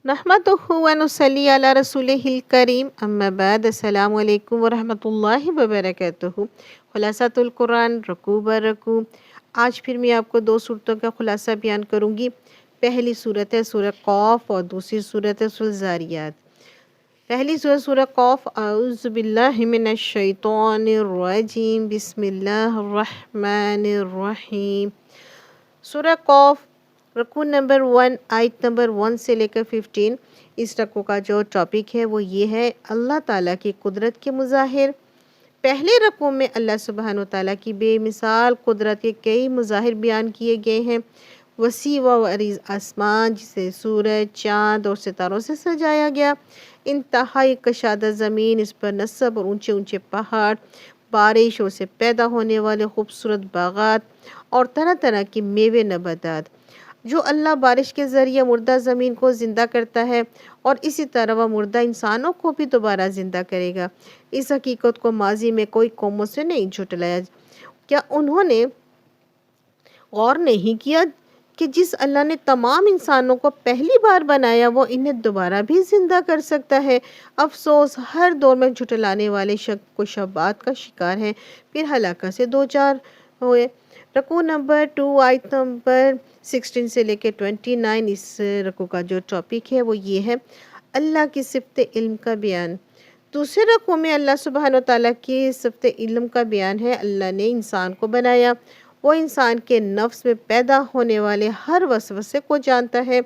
नहमदुहु व नुसल्ली अला रसूलिहिल करीम अम्मा बाद अस्सलामु अलैकुम व रहमतुल्लाहि व बरकातुहू। खुलासातुल कुरान रकू ब रकू। आज फिर मैं आपको दो सूरतों का खुलासा बयान करूँगी। पहली सूरत है सूरह कौफ और दूसरी सूरत है सूरह ज़ारियात। पहली सूरत सूरह कौफ। औज़ु बिल्लाहि मिनश शैतानिर रजीम बिस्मिल्लाहिर रहमानिर रहीम। सूरह कौफ रकू नंबर 1 आयत नंबर 1 से लेकर 15। इस रकू का जो टॉपिक है वो ये है अल्लाह ताला की कुदरत के मुज़ाहिर। पहले रकू में अल्लाह सुब्हान व तआला की बेमिसाल कुदरत के कई मुज़ाहिर बयान किए गए हैं। वसी व अरीज़ आसमान जिसे सूरज चाँद और सितारों से सजाया गया, इंतहाई कशादा ज़मीन, इस पर नस्ब और ऊंचे ऊंचे पहाड़, बारिशों से पैदा होने वाले खूबसूरत बागात और तरह तरह की मेवे नबातात, जो अल्लाह बारिश के ज़रिए मुर्दा ज़मीन को ज़िंदा करता है और इसी तरह वह मुर्दा इंसानों को भी दोबारा ज़िंदा करेगा। इस हकीकत को माजी में कोई कौमों से नहीं झुटलाया। क्या उन्होंने गौर नहीं किया कि जिस अल्लाह ने तमाम इंसानों को पहली बार बनाया वो इन्हें दोबारा भी ज़िंदा कर सकता है। अफसोस हर दौर में झुटलाने वाले शक को शबात का शिकार हैं, फिर हलाका से दो चार हुए। रकू नंबर 2 आयत नंबर 16 से लेकर 29। इस रकू का जो टॉपिक है वो ये है अल्लाह की सिफ़त इल्म का बयान। दूसरे रकू में अल्लाह सुब्हान व तआला की सिफ़त इल्म का बयान है। अल्लाह ने इंसान को बनाया, वो इंसान के नफ्स में पैदा होने वाले हर वसवसे को जानता है।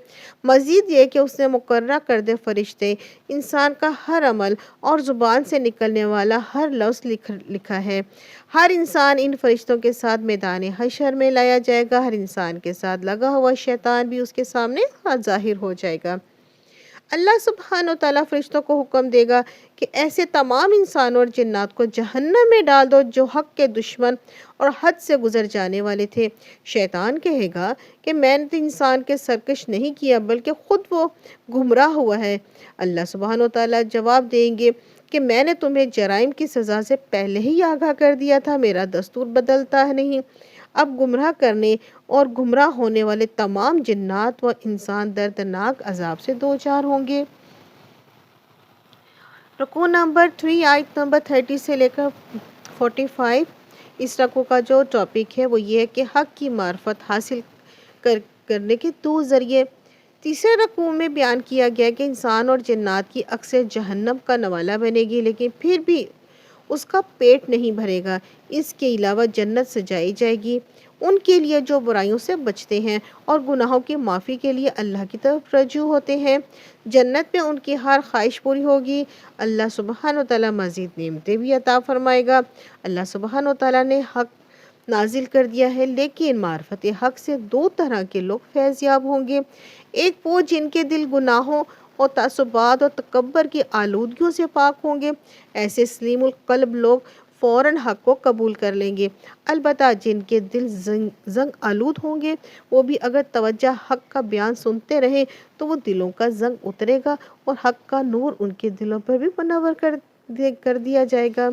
मज़ीद ये कि उसने मुकर्रर करदे फरिश्ते, इंसान का हर अमल और ज़ुबान से निकलने वाला हर लफ्ज़ लिखा है। हर इंसान इन फरिश्तों के साथ मैदान हशर में लाया जाएगा। हर इंसान के साथ लगा हुआ शैतान भी उसके सामने ज़ाहिर हो जाएगा। अल्लाह सुब्हान व तआला फरिश्तों को हुक्म देगा कि ऐसे तमाम इंसानों और जिन्नात को जहन्नम में डाल दो जो हक़ के दुश्मन और हद से गुजर जाने वाले थे। शैतान कहेगा कि मैंने तो इंसान के सरकश नहीं किया बल्कि ख़ुद वो गुमराह हुआ है। अल्लाह सुब्हान व तआला जवाब देंगे कि मैंने तुम्हें जराइम की सज़ा से पहले ही आगाह कर दिया था, मेरा दस्तूर बदलता है नहीं। अब गुमराह करने और गुमराह होने वाले तमाम जिन्नात व इंसान दर्दनाक अजाब से दो चार होंगे। रकू नंबर 3 आयत नंबर 30 से लेकर 45। इस रकू का जो टॉपिक है वो ये है कि हक़ की मार्फत हासिल करने के दो ज़रिए। तीसरे रकू में बयान किया गया कि इंसान और जिन्नात की अक्सर जहन्नम का नवाला बनेगी, लेकिन फिर भी उसका पेट नहीं भरेगा। इसके अलावा जन्नत सजाई जाएगी उनके लिए जो बुराइयों से बचते हैं और गुनाहों की माफ़ी के लिए अल्लाह की तरफ रजू होते हैं। जन्नत में उनकी हर ख्वाहिश पूरी होगी। अल्लाह सुब्हान व तआला मज़ीद नेमतें भी अता फरमाएगा। अल्लाह सुब्हान व तआला ने हक़ नाजिल कर दिया है, लेकिन मार्फत हक़ से दो तरह के लोग फैज़याब होंगे। एक वो जिनके दिल गुनाहों और तासुबात और तकब्बर की आलूदगियों से पाक होंगे। ऐसे सलीमुल क़ल्ब लोग फ़ौरन हक़ को कबूल कर लेंगे। अलबत्ता जिनके दिल ज़ंग आलूद होंगे, वो भी अगर तवज्जो हक़ का बयान सुनते रहे तो वो दिलों का ज़ंग उतरेगा और हक़ का नूर उनके दिलों पर भी मुनव्वर कर दिया जाएगा।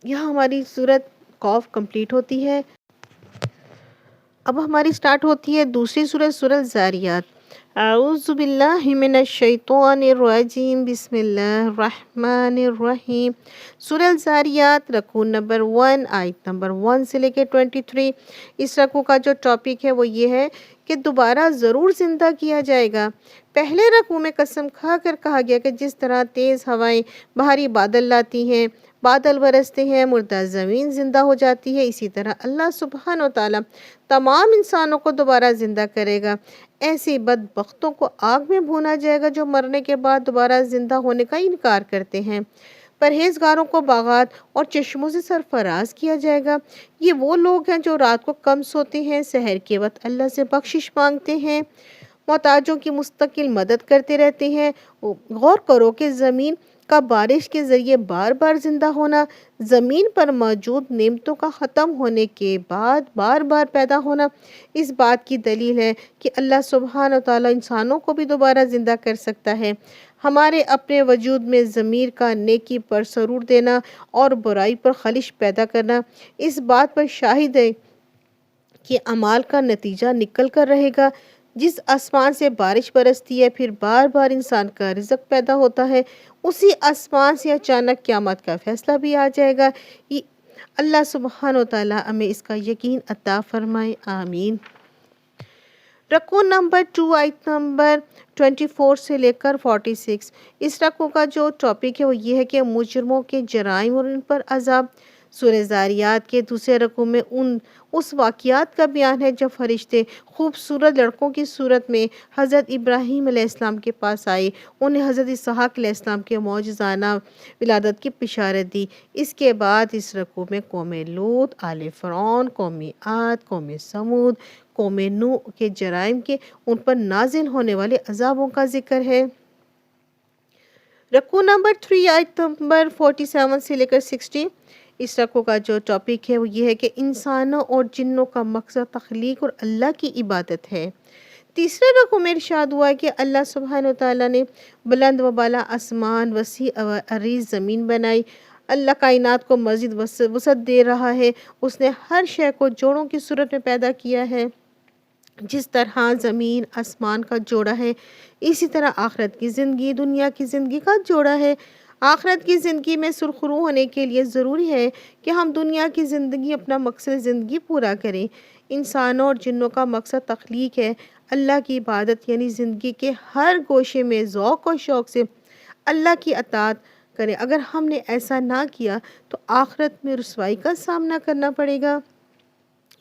यहाँ हमारी सूरत कौफ कंप्लीट होती है। अब हमारी स्टार्ट होती है दूसरी सूरत सूरह ज़ारियात। औज़ु बिल्लाहि मिनश शैतानिर रजीम बिस्मिल्लाहिर रहमानिर रहीम। सूरह ज़ारियात रकू नंबर 1 आयत नंबर 1 से लेकर 23। इस रकू का जो टॉपिक है वो ये है कि दोबारा ज़रूर ज़िंदा किया जाएगा। पहले रकू में कसम खा कर कहा गया कि जिस तरह तेज़ हवाएं भारी बादल लाती हैं, बादल बरसते हैं, मुर्दा ज़मीन ज़िंदा हो जाती है, इसी तरह अल्लाह सुब्हान व तआला तमाम इंसानों को दोबारा ज़िंदा करेगा। ऐसे बदबख्तों को आग में भूना जाएगा जो मरने के बाद दोबारा ज़िंदा होने का इनकार करते हैं। परहेजगारों को बागात और चश्मों से सरफराज किया जाएगा। ये वो लोग हैं जो रात को कम सोते हैं, सहर के वक्त अल्लाह से बख्शिश मांगते हैं, मोहताजों की मुस्तकिल मदद करते रहते हैं। गौर करो कि ज़मीन का बारिश के ज़रिए बार बार ज़िंदा होना, ज़मीन पर मौजूद नेमतों का ख़त्म होने के बाद बार बार पैदा होना, इस बात की दलील है कि अल्लाह सुब्हान व तआला इंसानों को भी दोबारा ज़िंदा कर सकता है। हमारे अपने वजूद में ज़मीर का नेकी पर सरूर देना और बुराई पर खलिश पैदा करना इस बात पर शाहिद है कि अमाल का नतीजा निकल कर रहेगा। جس آسمان سے بارش برستی ہے، پھر بار بار انسان کا رزق پیدا ہوتا ہے، اسی آسمان سے اچانک قیامت کا فیصلہ بھی آ جائے گا۔ یہ اللہ سبحانہ و تعالیٰ ہمیں اس کا یقین عطا فرمائے، آمین۔ رکوع نمبر 2 آیت نمبر 24 سے لے کر 46۔ اس رکوع کا جو ٹاپک ہے وہ یہ ہے کہ مجرموں کے جرائم اور ان پر عذاب۔ سورہ زاریات کے دوسرے رکوع میں اس واقعات کا بیان ہے جب فرشتے خوبصورت لڑکوں کی صورت میں حضرت ابراہیم علیہ السلام کے پاس آئے، انہیں حضرت اسحاق علیہ السلام کے معجزانہ ولادت کی بشارت دی۔ اس کے بعد اس رکوع میں قوم لوط، آل فرعون، قوم عاد، قوم سمود، قوم نوح کے جرائم کے ان پر نازل ہونے والے عذابوں کا ذکر ہے۔ رکوع نمبر 3 آیت نمبر 47 سے لے کر 60۔ اس رکوع کا جو ٹاپک ہے وہ یہ ہے کہ انسانوں اور جنوں کا مقصد تخلیق اور اللہ کی عبادت ہے۔ تیسرے رکوع میں ارشاد ہوا ہے کہ اللہ سبحانہ و تعالیٰ نے بلند و بالا آسمان، وسیع و عریض زمین بنائی۔ اللہ کائنات کو مزید وسعت دے رہا ہے۔ اس نے ہر شے کو جوڑوں کی صورت میں پیدا کیا ہے۔ جس طرح زمین آسمان کا جوڑا ہے، اسی طرح آخرت کی زندگی دنیا کی زندگی کا جوڑا ہے۔ آخرت کی زندگی میں سرخرو ہونے کے لیے ضروری ہے کہ ہم دنیا کی زندگی اپنا مقصد زندگی پورا کریں۔ انسانوں اور جنوں کا مقصد تخلیق ہے، اللہ کی عبادت یعنی زندگی کے ہر گوشے میں ذوق و شوق سے اللہ کی اطاعت کریں۔ اگر ہم نے ایسا نہ کیا تو آخرت میں رسوائی کا سامنا کرنا پڑے گا۔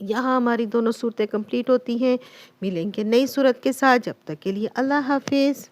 یہاں ہماری دونوں صورتیں کمپلیٹ ہوتی ہیں۔ ملیں گے نئی صورت کے ساتھ، جب تک کے لیے اللہ حافظ۔